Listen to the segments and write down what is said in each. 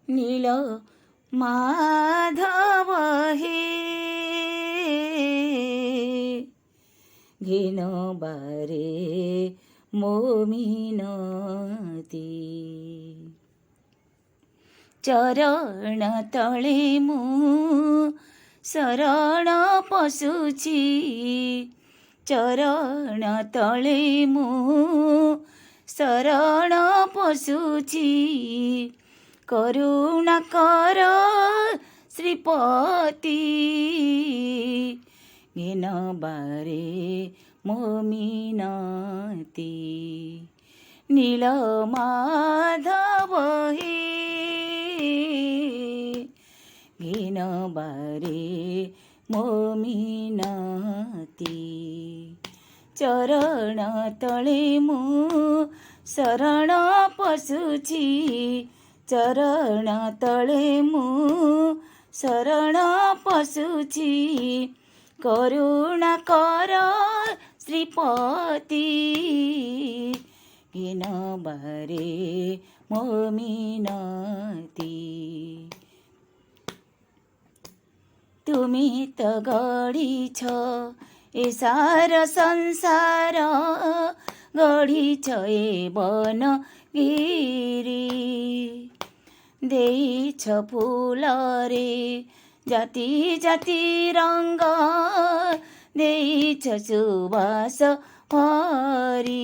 नील माधव हे घेन बारे मो मिनती चरण तळे मु शरण पशुची चरण तळे मु शरण पशुची करुणा कर श्रीपति घेन बारे मो मिनती नील माधव हे घेन बारे मो मिनती चरण तळे मु शरण पशुची चरण तळे मु शरण पशुची करुणा कर श्रीपति घेन बारे मो मिनती तुमी त गढी छ ए सारा संसार गढी छ ए वन गिरी देई छ फूल रे जाति जाति रंग देई छ सुवास भरी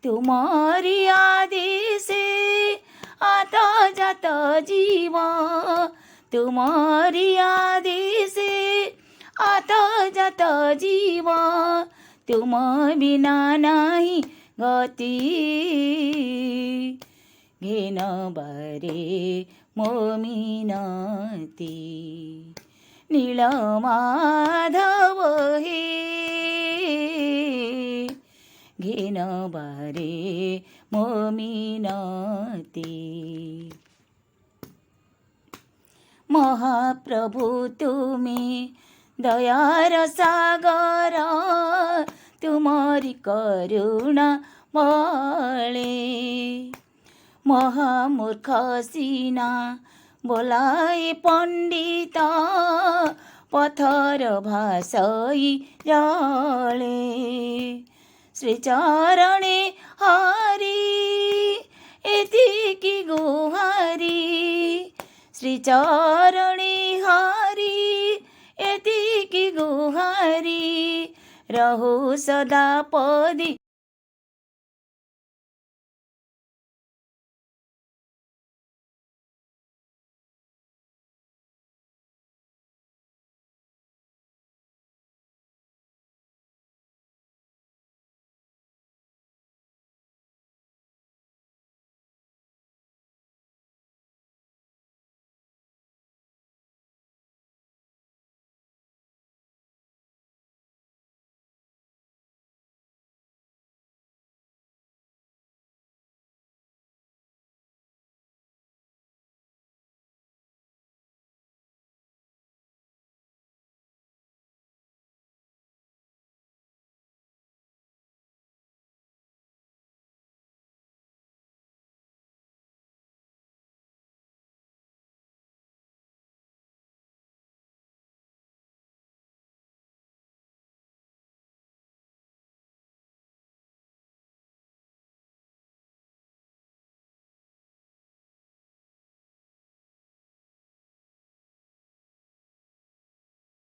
तुमारी आदेशे आता जात जीव तुमारी आदेशे आता जात जीव तुम बिना नाही गति घेन बारे मो मिनती नील माधव हे घेन बारे मो मिनती महाप्रभु तुमी दयार सागर तुमारी करुणा बळे महामूर्ख सिना बोलाए पंडित पथर भाषई जले श्रीचरणे हरि एतिकी गुहारी श्रीचरणे हरि एतिकी गुहारी रहु सदा पदी